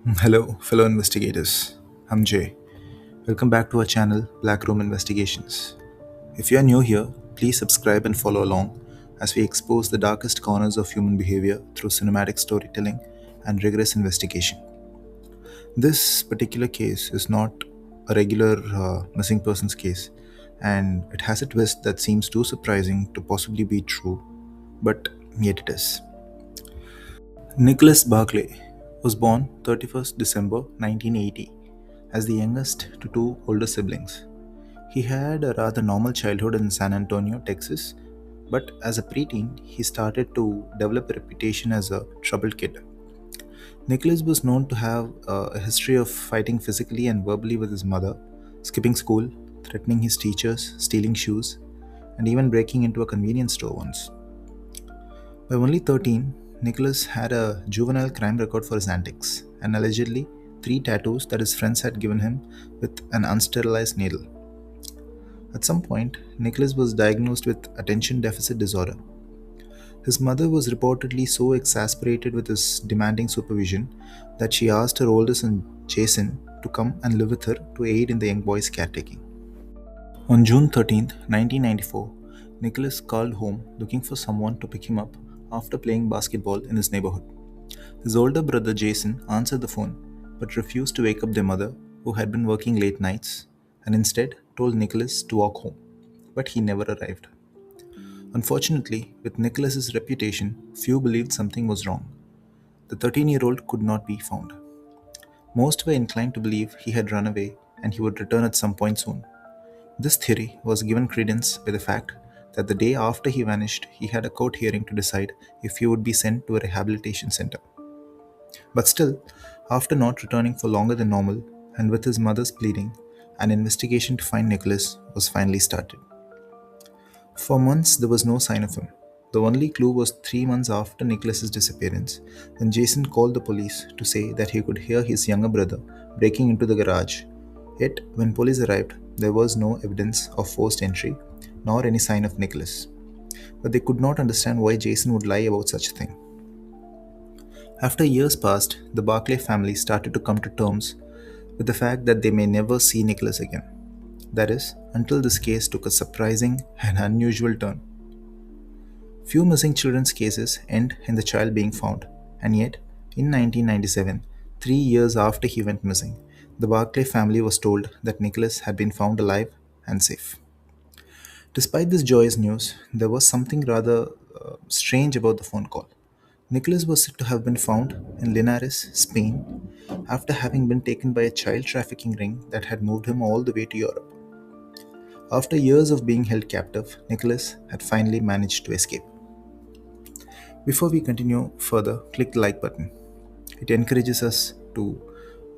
Hello, fellow investigators. I'm Jay. Welcome back to our channel, Blackroom Investigations. If you are new here, please subscribe and follow along as we expose the darkest corners of human behavior through cinematic storytelling and rigorous investigation. This particular case is not a regular missing persons case, and it has a twist that seems too surprising to possibly be true, but yet it is. Nicholas Barclay was born 31st December 1980 as the youngest to two older siblings. He had a rather normal childhood in San Antonio, Texas, but as a preteen, he started to develop a reputation as a troubled kid. Nicholas was known to have a history of fighting physically and verbally with his mother, skipping school, threatening his teachers, stealing shoes, and even breaking into a convenience store once. By only 13, Nicholas had a juvenile crime record for his antics and allegedly three tattoos that his friends had given him with an unsterilized needle. At some point, Nicholas was diagnosed with attention deficit disorder. His mother was reportedly so exasperated with his demanding supervision that she asked her oldest son, Jason, to come and live with her to aid in the young boy's caretaking. On June 13th, 1994, Nicholas called home looking for someone to pick him up after playing basketball in his neighborhood. His older brother Jason answered the phone but refused to wake up their mother, who had been working late nights, and instead told Nicholas to walk home. But he never arrived. Unfortunately, with Nicholas's reputation, few believed something was wrong. The 13-year-old could not be found. Most were inclined to believe he had run away and he would return at some point soon. This theory was given credence by the fact that the day after he vanished, he had a court hearing to decide if he would be sent to a rehabilitation center. But still, after not returning for longer than normal, and with his mother's pleading, an investigation to find Nicholas was finally started. For months, there was no sign of him. The only clue was 3 months after Nicholas's disappearance, when Jason called the police to say that he could hear his younger brother breaking into the garage. Yet, when police arrived, there was no evidence of forced entry, nor any sign of Nicholas. But they could not understand why Jason would lie about such a thing. After years passed, the Barclay family started to come to terms with the fact that they may never see Nicholas again. That is, until this case took a surprising and unusual turn. Few missing children's cases end in the child being found, and yet, in 1997, 3 years after he went missing, the Barclay family was told that Nicholas had been found alive and safe. Despite this joyous news, there was something rather strange about the phone call. Nicholas was said to have been found in Linares, Spain, after having been taken by a child trafficking ring that had moved him all the way to Europe. After years of being held captive, Nicholas had finally managed to escape. Before we continue further, click the like button. It encourages us to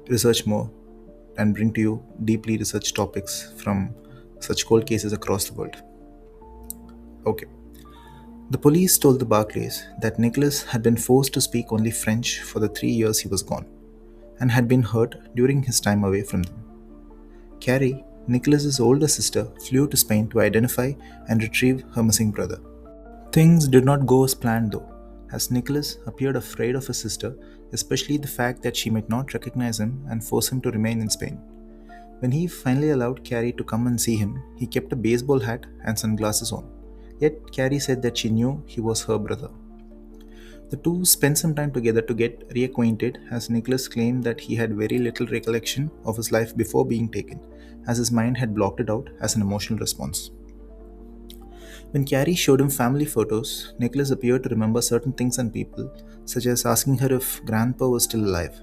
research more and bring to you deeply researched topics from such cold cases across the world. Okay. The police told the Barclays that Nicholas had been forced to speak only French for the 3 years he was gone, and had been hurt during his time away from them. Carrie, Nicholas's older sister, flew to Spain to identify and retrieve her missing brother. Things did not go as planned though, as Nicholas appeared afraid of his sister, especially the fact that she might not recognize him and force him to remain in Spain. When he finally allowed Carrie to come and see him, he kept a baseball hat and sunglasses on. Yet Carrie said that she knew he was her brother. The two spent some time together to get reacquainted, as Nicholas claimed that he had very little recollection of his life before being taken, as his mind had blocked it out as an emotional response. When Carrie showed him family photos, Nicholas appeared to remember certain things and people, such as asking her if Grandpa was still alive.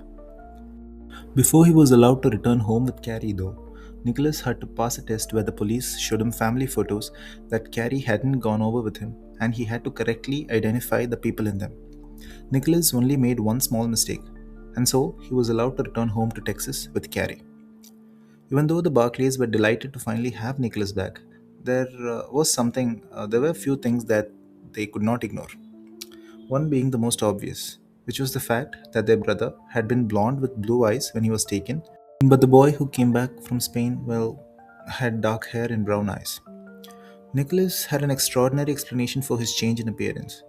Before he was allowed to return home with Carrie, though, Nicholas had to pass a test where the police showed him family photos that Carrie hadn't gone over with him, and he had to correctly identify the people in them. Nicholas only made one small mistake, and so he was allowed to return home to Texas with Carrie. Even though the Barclays were delighted to finally have Nicholas back, there were a few things that they could not ignore. One being the most obvious, which was the fact that their brother had been blonde with blue eyes when he was taken, but the boy who came back from Spain, well, had dark hair and brown eyes. Nicholas had an extraordinary explanation for his change in appearance.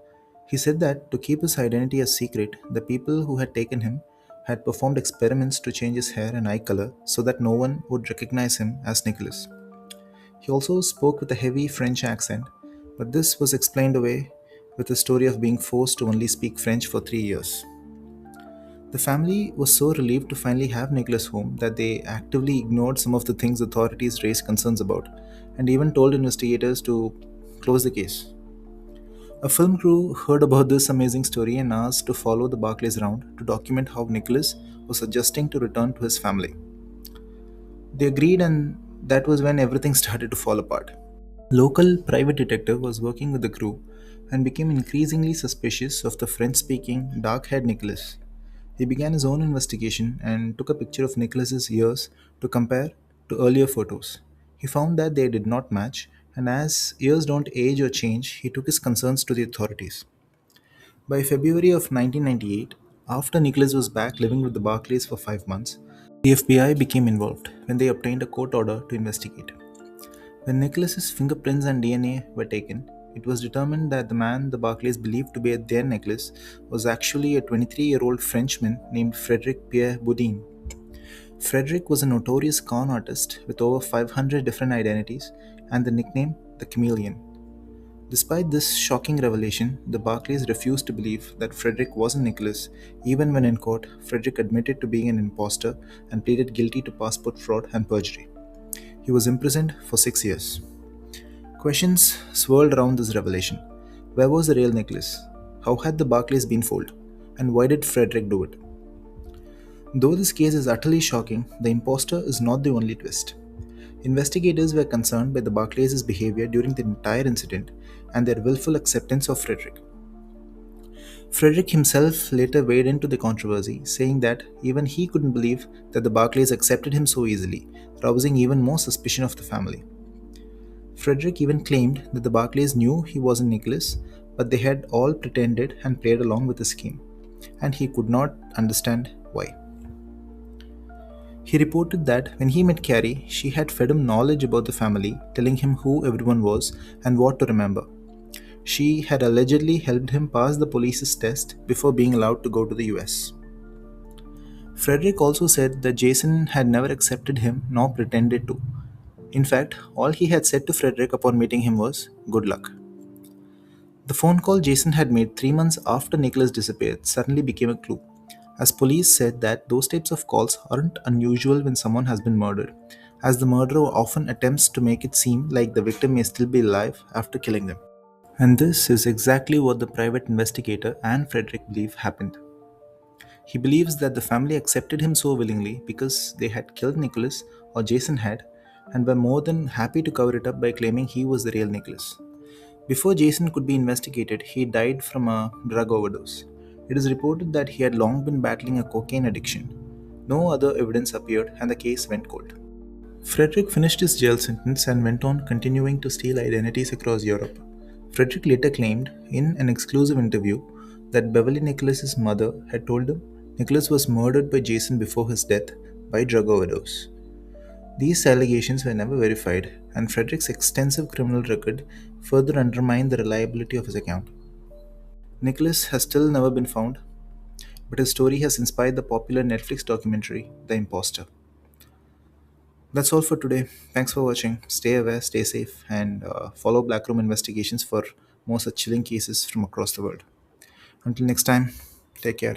He said that to keep his identity a secret, the people who had taken him had performed experiments to change his hair and eye color so that no one would recognize him as Nicholas. He also spoke with a heavy French accent, but this was explained away with the story of being forced to only speak French for 3 years. The family was so relieved to finally have Nicholas home that they actively ignored some of the things authorities raised concerns about and even told investigators to close the case. A film crew heard about this amazing story and asked to follow the Barclays around to document how Nicholas was adjusting to return to his family. They agreed, and that was when everything started to fall apart. Local private detective was working with the crew and became increasingly suspicious of the French-speaking dark-haired Nicholas. He began his own investigation and took a picture of Nicholas's ears to compare to earlier photos. He found that they did not match, and as ears don't age or change, he took his concerns to the authorities. By February of 1998, after Nicholas was back living with the Barclays for 5 months, the FBI became involved when they obtained a court order to investigate. When Nicholas's fingerprints and DNA were taken, it was determined that the man the Barclays believed to be their Nicholas was actually a 23-year-old Frenchman named Frederic Pierre Boudin. Frederic was a notorious con artist with over 500 different identities and the nickname the Chameleon. Despite this shocking revelation, the Barclays refused to believe that Frederick wasn't Nicholas. Even when in court, Frederick admitted to being an impostor and pleaded guilty to passport fraud and perjury. He was imprisoned for 6 years. Questions swirled around this revelation. Where was the real Nicholas? How had the Barclays been fooled? And why did Frederick do it? Though this case is utterly shocking, the impostor is not the only twist. Investigators were concerned by the Barclays' behavior during the entire incident and their willful acceptance of Frederick. Frederick himself later weighed into the controversy, saying that even he couldn't believe that the Barclays accepted him so easily, rousing even more suspicion of the family. Frederick even claimed that the Barclays knew he wasn't Nicholas, but they had all pretended and played along with the scheme, and he could not understand why. He reported that when he met Carrie, she had fed him knowledge about the family, telling him who everyone was and what to remember. She had allegedly helped him pass the police's test before being allowed to go to the US. Frederick also said that Jason had never accepted him nor pretended to. In fact, all he had said to Frederick upon meeting him was, "Good luck." The phone call Jason had made 3 months after Nicholas disappeared suddenly became a clue, as police said that those types of calls aren't unusual when someone has been murdered, as the murderer often attempts to make it seem like the victim may still be alive after killing them. And this is exactly what the private investigator and Frederick believe happened. He believes that the family accepted him so willingly because they had killed Nicholas, or Jason had, and were more than happy to cover it up by claiming he was the real Nicholas. Before Jason could be investigated, he died from a drug overdose. It is reported that he had long been battling a cocaine addiction. No other evidence appeared, and the case went cold. Frederick finished his jail sentence and went on continuing to steal identities across Europe. Frederick later claimed in an exclusive interview that Beverly Nicholas's mother had told him Nicholas was murdered by Jason before his death by drug overdose. These allegations were never verified, and Frederick's extensive criminal record further undermined the reliability of his account. Nicholas has still never been found, but his story has inspired the popular Netflix documentary, The Imposter. That's all for today. Thanks for watching. Stay aware, stay safe, and follow Blackroom Investigations for more such chilling cases from across the world. Until next time, take care.